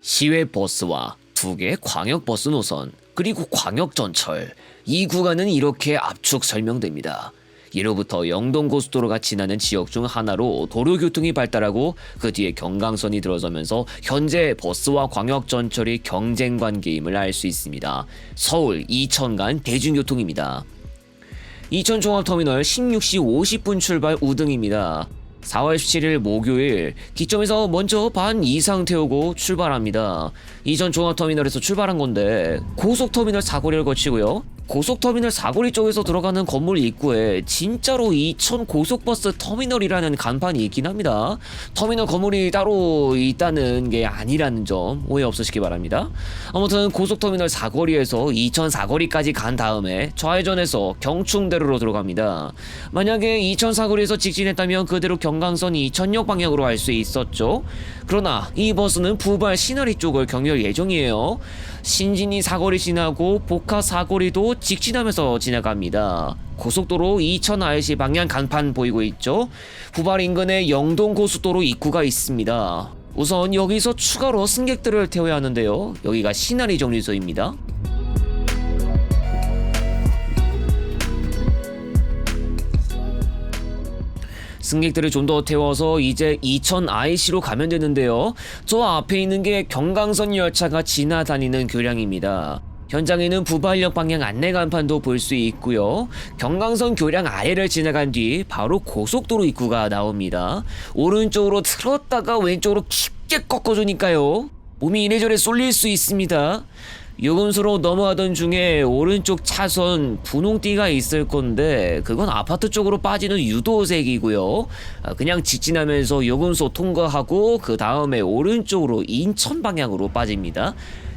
시외 버스와 2개 광역 버스 노선, 그리고 광역 전철, 이 구간은 이렇게 압축 설명됩니다. 예로부터 영동고속도로가 지나는 지역 중 하나로 도로교통이 발달하고 그 뒤에 경강선이 들어서면서 현재 버스와 광역 전철이 경쟁 관계임을 알 수 있습니다. 서울, 이천 간 대중교통입니다. 이천 종합터미널 16시 50분 출발 우등입니다. 4월 17일 목요일 기점에서 먼저 반 이상 태우고 출발합니다. 이천 종합터미널에서 출발한 건데 고속터미널 사거리를 거치고요. 고속터미널 사거리 쪽에서 들어가는 건물 입구에 진짜로 이천 고속버스 터미널이라는 간판이 있긴 합니다. 터미널 건물이 따로 있다는 게 아니라는 점 오해 없으시기 바랍니다. 아무튼 고속터미널 사거리에서 이천 사거리까지 간 다음에 좌회전해서 경충대로로 들어갑니다. 만약에 이천 사거리에서 직진했다면 그대로 경강선 이천역 방향으로 갈 수 있었죠. 그러나 이 버스는 부발 신화리 쪽을 경유할 예정이에요. 신진이 사거리 지나고 복화 사거리도 직진하면서 지나갑니다. 고속도로 이천 IC 방향 간판 보이고 있죠? 부발 인근에 영동고속도로 입구가 있습니다. 우선 여기서 추가로 승객들을 태워야 하는데요. 여기가 신화리 정류소입니다. 승객들을 좀 더 태워서 이제 이천 IC로 가면 되는데요. 저 앞에 있는 게 경강선 열차가 지나다니는 교량입니다. 현장에는 부발역 방향 안내 간판도 볼 수 있고요. 경강선 교량 아래를 지나간 뒤 바로 고속도로 입구가 나옵니다. 오른쪽으로 틀었다가 왼쪽으로 깊게 꺾어주니까요. 몸이 이래저래 쏠릴 수 있습니다. 요금소로 넘어가던 중에 오른쪽 차선 분홍띠가 있을 건데 그건 아파트 쪽으로 빠지는 유도색이고요. 그냥 직진하면서 요금소 통과하고 그 다음에 오른쪽으로 인천 방향으로 빠집니다.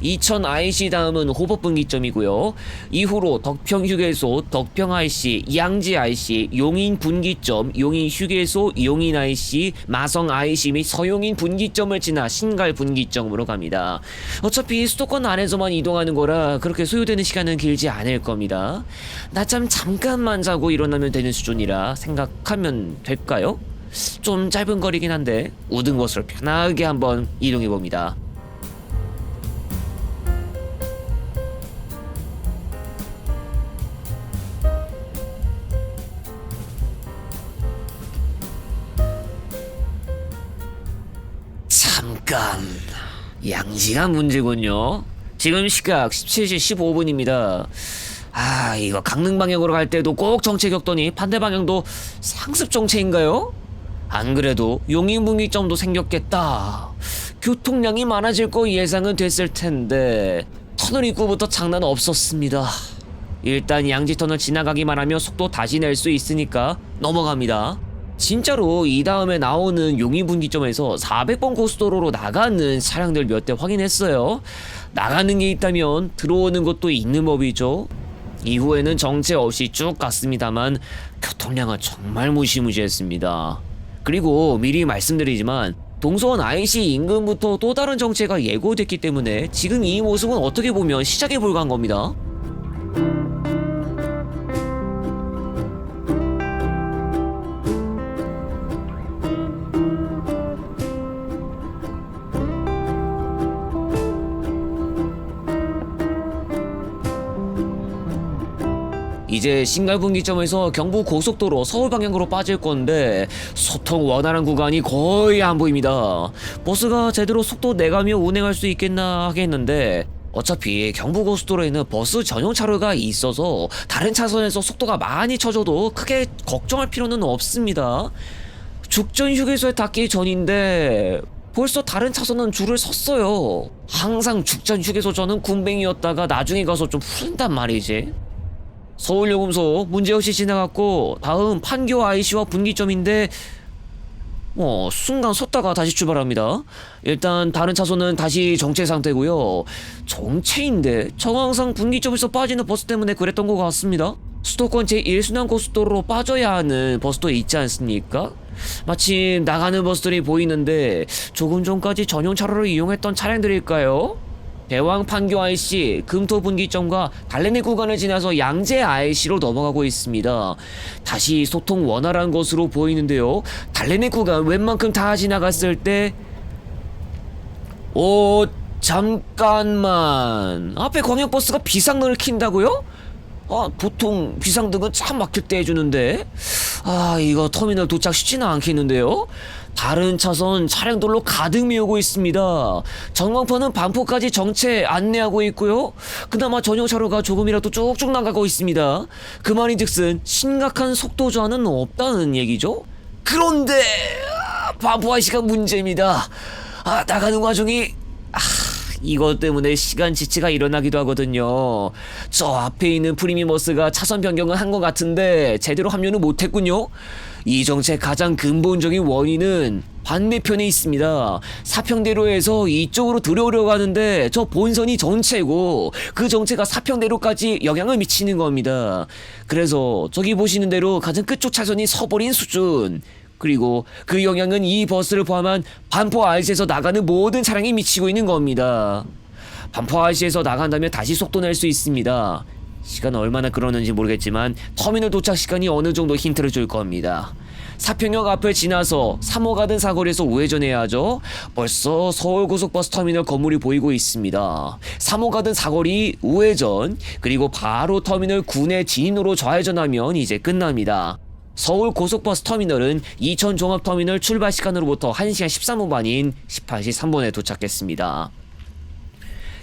이천 IC 다음은 호법 분기점이고요. 이후로 덕평 휴게소, 덕평 IC, 양지 IC, 용인 분기점, 용인 휴게소, 용인 IC, 마성 IC 및 서용인 분기점을 지나 신갈 분기점으로 갑니다. 어차피 수도권 안에서만 이동하는 거라 그렇게 소요되는 시간은 길지 않을 겁니다. 낮잠 잠깐만 자고 일어나면 되는 수준이라 생각하면 될까요? 좀 짧은 거리긴 한데 우등버스를 편하게 한번 이동해봅니다. 잠깐 양지가 문제군요. 지금 시각 17시 15분입니다. 이거 강릉 방향으로 갈 때도 꼭 정체 겪더니 반대 방향도 상습 정체인가요? 안 그래도 용인 분기점도 생겼겠다. 교통량이 많아질 거 예상은 됐을 텐데 터널 입구부터 장난 없었습니다. 일단 양지터널 지나가기만 하면 속도 다시 낼 수 있으니까 넘어갑니다. 진짜로 이 다음에 나오는 용인 분기점에서 400번 고속도로로 나가는 차량들 몇 대 확인했어요. 나가는 게 있다면 들어오는 것도 있는 법이죠. 이후에는 정체 없이 쭉 갔습니다만 교통량은 정말 무시무시했습니다. 그리고 미리 말씀드리지만 동서원 IC 인근부터 또 다른 정체가 예고됐기 때문에 지금 이 모습은 어떻게 보면 시작에 불과한 겁니다. 이제 신갈분기점에서 경부 고속도로 서울 방향으로 빠질 건데 소통 원활한 구간이 거의 안 보입니다. 버스가 제대로 속도 내가며 운행할 수 있겠나 하겠는데 어차피 경부 고속도로에는 버스 전용 차로가 있어서 다른 차선에서 속도가 많이 쳐져도 크게 걱정할 필요는 없습니다. 죽전 휴게소에 닿기 전인데 벌써 다른 차선은 줄을 섰어요. 항상 죽전 휴게소 저는 군뱅이였다가 나중에 가서 좀 푸른단 말이지. 서울요금소 문제없이 지나갔고 다음 판교 IC와 분기점인데 순간 섰다가 다시 출발합니다. 일단 다른 차선은 다시 정체 상태고요. 정체인데 정황상 분기점에서 빠지는 버스 때문에 그랬던 것 같습니다. 수도권 제1순환 고속도로로 빠져야 하는 버스도 있지 않습니까? 마침 나가는 버스들이 보이는데 조금 전까지 전용 차로를 이용했던 차량들일까요? 대왕 판교 IC, 금토 분기점과 달래내 구간을 지나서 양재 IC로 넘어가고 있습니다. 다시 소통 원활한 것으로 보이는데요. 달래내 구간 웬만큼 다 지나갔을 때 잠깐만, 앞에 광역버스가 비상등을 킨다고요? 보통 비상등은 참 막힐 때 해주는데. 이거 터미널 도착 쉽지는 않겠는데요? 다른 차선 차량들로 가득 메우고 있습니다. 전광판은 반포까지 정체 안내하고 있고요. 그나마 전용 차로가 조금이라도 쭉쭉 나가고 있습니다. 그 말인즉슨 심각한 속도 저하는 없다는 얘기죠. 그런데 반포 IC가 문제입니다. 나가는 와중에 이것 때문에 시간 지체가 일어나기도 하거든요. 저 앞에 있는 프리미머스가 차선 변경을 한 것 같은데 제대로 합류는 못했군요. 이 정체의 가장 근본적인 원인은 반대편에 있습니다. 사평대로에서 이쪽으로 들어오려고 하는데 저 본선이 정체고 그 정체가 사평대로까지 영향을 미치는 겁니다. 그래서 저기 보시는 대로 가장 끝쪽 차선이 서버린 수준, 그리고 그 영향은 이 버스를 포함한 반포 IC에서 나가는 모든 차량이 미치고 있는 겁니다. 반포 IC에서 나간다면 다시 속도 낼 수 있습니다. 시간 얼마나 끌었는지 모르겠지만 터미널 도착 시간이 어느 정도 힌트를 줄 겁니다. 사평역 앞을 지나서 3호 가든 사거리에서 우회전해야 하죠. 벌써 서울고속버스 터미널 건물이 보이고 있습니다. 3호 가든 사거리 우회전, 그리고 바로 터미널 구내 진입로로 좌회전하면 이제 끝납니다. 서울 고속버스 터미널은 이천 종합터미널 출발 시간으로부터 1시간 13분 반인 18시 3분에 도착했습니다.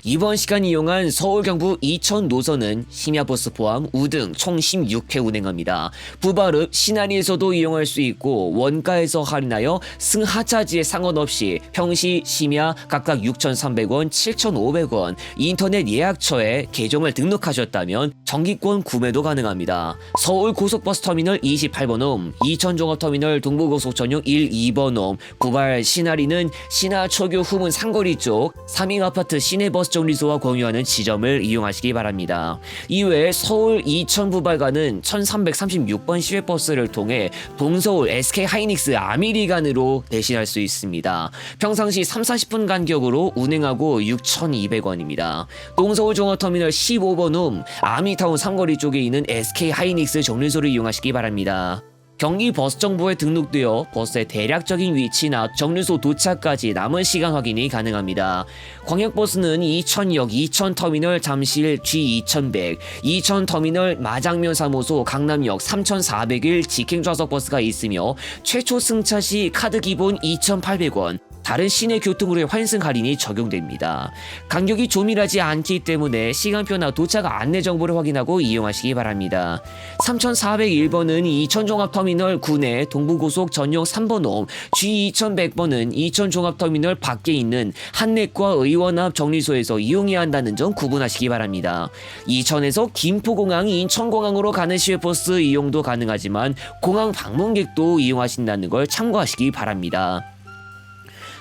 이번 시간 이용한 서울 경부 이천 노선은 심야버스 포함 우등 총 16회 운행합니다. 부발읍 신안리에서도 이용할 수 있고 원가에서 할인하여 승하차지에 상관없이 평시 심야 각각 6,300원, 7,500원, 인터넷 예약처에 계정을 등록하셨다면 정기권 구매도 가능합니다. 서울 고속버스 터미널 28번홈, 이천 종합터미널 동부고속 전용 1, 2번홈, 부발 신안리는 신화 초교 후문 상거리 쪽 3인 아파트 시내버스 정류소와 공유하는 지점을 이용하시기 바랍니다. 이외에 서울 이천 부발간은 1336번 시외버스를 통해 동서울 SK 하이닉스 아미리간으로 대신할 수 있습니다. 평상시 3-40분 간격으로 운행하고 6,200원입니다. 동서울 종합터미널 15번홈 아미타운 삼거리 쪽에 있는 SK 하이닉스 정류소를 이용하시기 바랍니다. 경기 버스 정보에 등록되어 버스의 대략적인 위치나 정류소 도착까지 남은 시간 확인이 가능합니다. 광역버스는 이천역, 이천터미널 잠실 G2100, 이천터미널 마장면 3호소 강남역 3401 직행좌석 버스가 있으며 최초 승차 시 카드 기본 2,800원, 다른 시내 교통으로의 환승 할인이 적용됩니다. 간격이 조밀하지 않기 때문에 시간표나 도착 안내 정보를 확인하고 이용하시기 바랍니다. 3401번은 이천종합터미널 구내 동부고속 전용 3번홈, G2100번은 이천종합터미널 밖에 있는 한내과 의원 앞 정류소에서 이용해야 한다는 점 구분하시기 바랍니다. 이천에서 김포공항, 인천공항으로 가는 시외버스 이용도 가능하지만 공항 방문객도 이용하신다는 걸 참고하시기 바랍니다.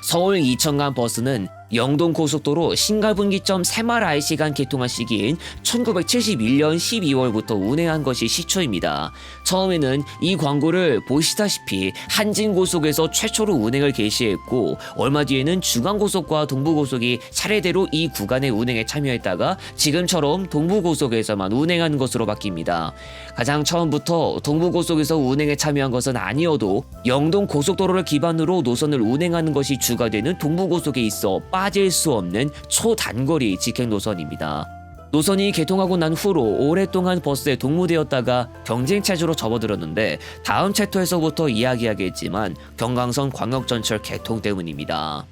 서울 이천간 버스는 영동고속도로 신갈분기점 새마을 IC간 개통한 시기인 1971년 12월부터 운행한 것이 시초입니다. 처음에는 이 광고를 보시다시피 한진고속에서 최초로 운행을 개시했고 얼마 뒤에는 중앙고속과 동부고속이 차례대로 이 구간의 운행에 참여했다가 지금처럼 동부고속에서만 운행하는 것으로 바뀝니다. 가장 처음부터 동부고속에서 운행에 참여한 것은 아니어도 영동고속도로를 기반으로 노선을 운행하는 것이 주가 되는 동부고속에 있어 빠질 수 없는 초단거리 직행 노선입니다. 노선이 개통하고 난 후로 오랫동안 버스에 동무되었다가 경쟁체제로 접어들었는데 다음 챕터에서부터 이야기하겠지만 경강선 광역전철 개통 때문입니다.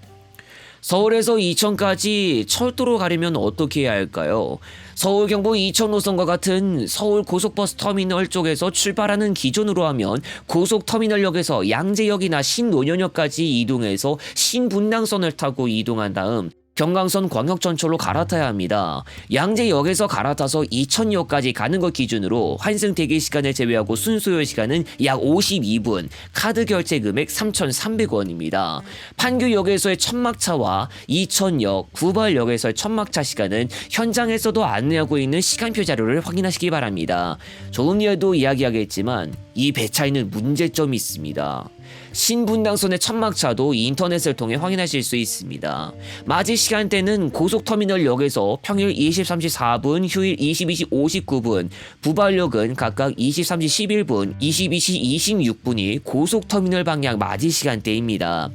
서울에서 이천까지 철도로 가려면 어떻게 해야 할까요? 서울 경부 이천 노선과 같은 서울 고속버스 터미널 쪽에서 출발하는 기준으로 하면 고속터미널역에서 양재역이나 신논현역까지 이동해서 신분당선을 타고 이동한 다음 경강선 광역전철로 갈아타야 합니다. 양재역에서 갈아타서 이천역까지 가는 것 기준으로 환승 대기 시간을 제외하고 순소요 시간은 약 52분, 카드 결제 금액 3,300원입니다. 판교역에서의 천막차와 이천역, 구발역에서의 천막차 시간은 현장에서도 안내하고 있는 시간표 자료를 확인하시기 바랍니다. 조금 뒤에도 이야기하겠지만 이 배차에는 문제점이 있습니다. 신분당선의 천막차도 인터넷을 통해 확인하실 수 있습니다. 맞이 시간대는 고속터미널역에서 평일 23시 4분, 휴일 22시 59분, 부발역은 각각 23시 11분, 22시 26분이 고속터미널 방향 맞이 시간대입니다.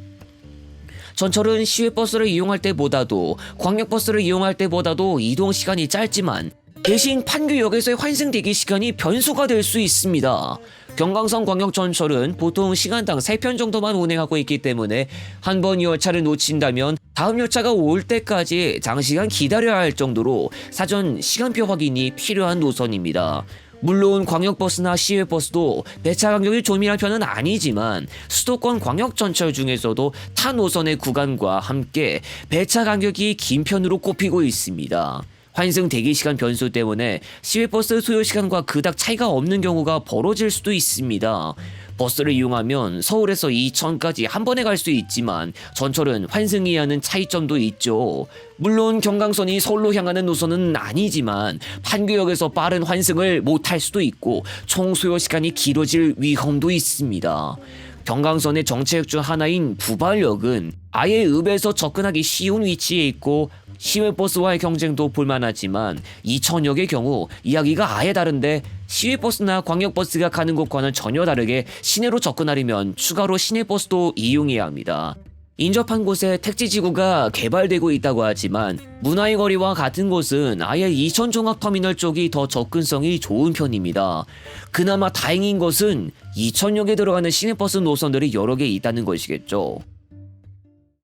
전철은 시외버스를 이용할 때보다도 광역버스를 이용할 때보다도 이동 시간이 짧지만 대신 판교역에서의 환승 대기 시간이 변수가 될 수 있습니다. 경강선 광역전철은 보통 시간당 3편 정도만 운행하고 있기 때문에 한 번 이 열차를 놓친다면 다음 열차가 올 때까지 장시간 기다려야 할 정도로 사전 시간표 확인이 필요한 노선입니다. 물론 광역버스나 시외버스도 배차 간격이 조밀한 편은 아니지만 수도권 광역전철 중에서도 타 노선의 구간과 함께 배차 간격이 긴 편으로 꼽히고 있습니다. 환승 대기시간 변수 때문에 시외버스 소요시간과 그닥 차이가 없는 경우가 벌어질 수도 있습니다. 버스를 이용하면 서울에서 이천까지 한 번에 갈 수 있지만 전철은 환승이 하는 차이점도 있죠. 물론 경강선이 서울로 향하는 노선은 아니지만 판교역에서 빠른 환승을 못할 수도 있고 총 소요시간이 길어질 위험도 있습니다. 경강선의 정체역 중 하나인 부발역은 아예 읍에서 접근하기 쉬운 위치에 있고 시외버스와의 경쟁도 볼만하지만 이천역의 경우 이야기가 아예 다른데 시외버스나 광역버스가 가는 곳과는 전혀 다르게 시내로 접근하려면 추가로 시내버스도 이용해야 합니다. 인접한 곳에 택지지구가 개발되고 있다고 하지만 문화의 거리와 같은 곳은 아예 이천종합터미널 쪽이 더 접근성이 좋은 편입니다. 그나마 다행인 것은 이천역에 들어가는 시내버스 노선들이 여러 개 있다는 것이겠죠.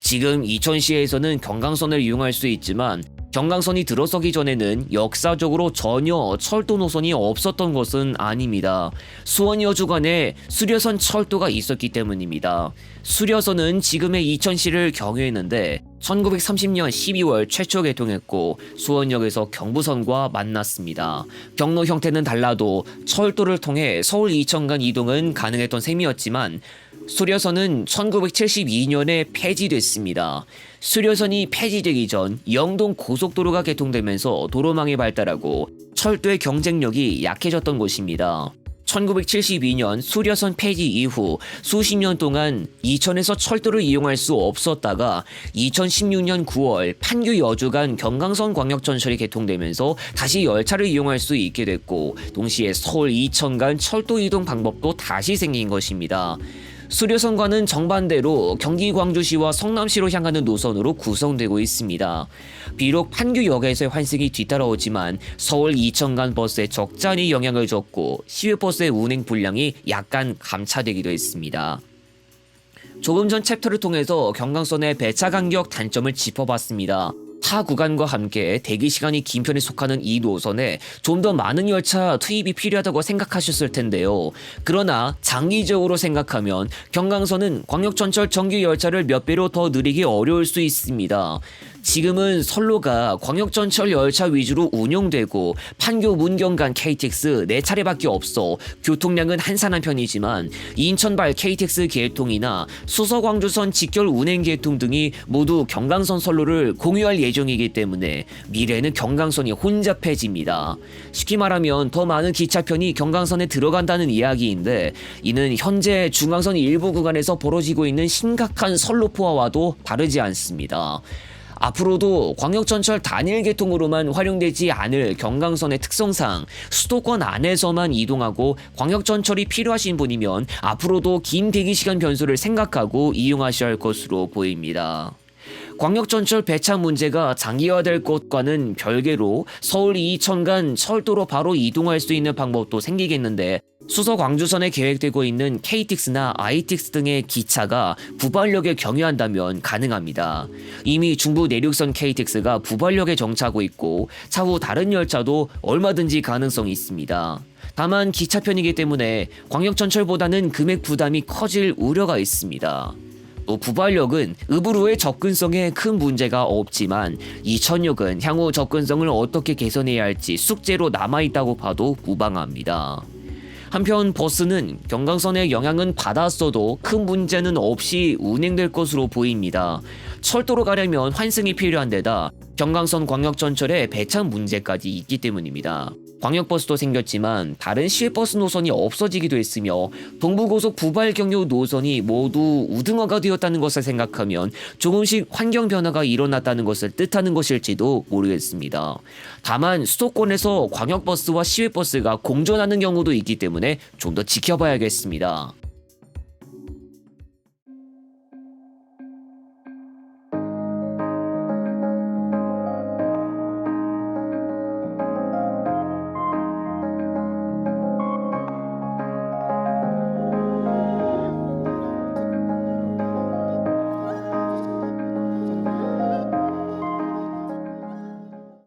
지금 이천시에서는 경강선을 이용할 수 있지만 경강선이 들어서기 전에는 역사적으로 전혀 철도 노선이 없었던 것은 아닙니다. 수원 여주 간에 수려선 철도가 있었기 때문입니다. 수려선은 지금의 이천시를 경유했는데 1930년 12월 최초 개통했고 수원역에서 경부선과 만났습니다. 경로 형태는 달라도 철도를 통해 서울 이천 간 이동은 가능했던 셈이었지만 수려선은 1972년에 폐지됐습니다. 수려선이 폐지되기 전 영동 고속도로가 개통되면서 도로망이 발달하고 철도의 경쟁력이 약해졌던 곳입니다. 1972년 수려선 폐지 이후 수십 년 동안 이천에서 철도를 이용할 수 없었다가 2016년 9월 판교 여주 간 경강선 광역전철이 개통되면서 다시 열차를 이용할 수 있게 됐고 동시에 서울 이천 간 철도 이동 방법도 다시 생긴 것입니다. 수려선과는 정반대로 경기 광주시와 성남시로 향하는 노선으로 구성되고 있습니다. 비록 판교역에서의 환승이 뒤따라오지만 서울 이천 간 버스에 적잖이 영향을 줬고 시외버스의 운행 분량이 약간 감차되기도 했습니다. 조금 전 챕터를 통해서 경강선의 배차 간격 단점을 짚어봤습니다. 타 구간과 함께 대기시간이 긴 편에 속하는 이 노선에 좀 더 많은 열차 투입이 필요하다고 생각하셨을 텐데요. 그러나 장기적으로 생각하면 경강선은 광역전철 정규 열차를 몇 배로 더 느리기 어려울 수 있습니다. 지금은 선로가 광역전철 열차 위주로 운영되고 판교 문경 간 KTX 4차례밖에 없어 교통량은 한산한 편이지만 인천발 KTX 개통이나 수서광주선 직결 운행 개통 등이 모두 경강선 선로를 공유할 예정이기 때문에 미래에는 경강선이 혼잡해집니다. 쉽게 말하면 더 많은 기차편이 경강선에 들어간다는 이야기인데 이는 현재 중앙선 일부 구간에서 벌어지고 있는 심각한 선로 포화와도 다르지 않습니다. 앞으로도 광역전철 단일 개통으로만 활용되지 않을 경강선의 특성상 수도권 안에서만 이동하고 광역전철이 필요하신 분이면 앞으로도 긴 대기시간 변수를 생각하고 이용하셔야 할 것으로 보입니다. 광역전철 배차 문제가 장기화될 것과는 별개로 서울 이천 간 철도로 바로 이동할 수 있는 방법도 생기겠는데 수서 광주선에 계획되고 있는 KTX나 ITX 등의 기차가 부발역에 경유한다면 가능합니다. 이미 중부 내륙선 KTX가 부발역에 정차하고 있고 차후 다른 열차도 얼마든지 가능성이 있습니다. 다만 기차편이기 때문에 광역전철보다는 금액 부담이 커질 우려가 있습니다. 또 부발역은 읍으로의 접근성에 큰 문제가 없지만 이천역은 향후 접근성을 어떻게 개선해야 할지 숙제로 남아있다고 봐도 무방합니다. 한편 버스는 경강선의 영향은 받았어도 큰 문제는 없이 운행될 것으로 보입니다. 철도로 가려면 환승이 필요한 데다 경강선 광역전철에 배차 문제까지 있기 때문입니다. 광역버스도 생겼지만 다른 시외버스 노선이 없어지기도 했으며 동부고속 부발경유 노선이 모두 우등화가 되었다는 것을 생각하면 조금씩 환경 변화가 일어났다는 것을 뜻하는 것일지도 모르겠습니다. 다만 수도권에서 광역버스와 시외버스가 공존하는 경우도 있기 때문에 좀 더 지켜봐야겠습니다.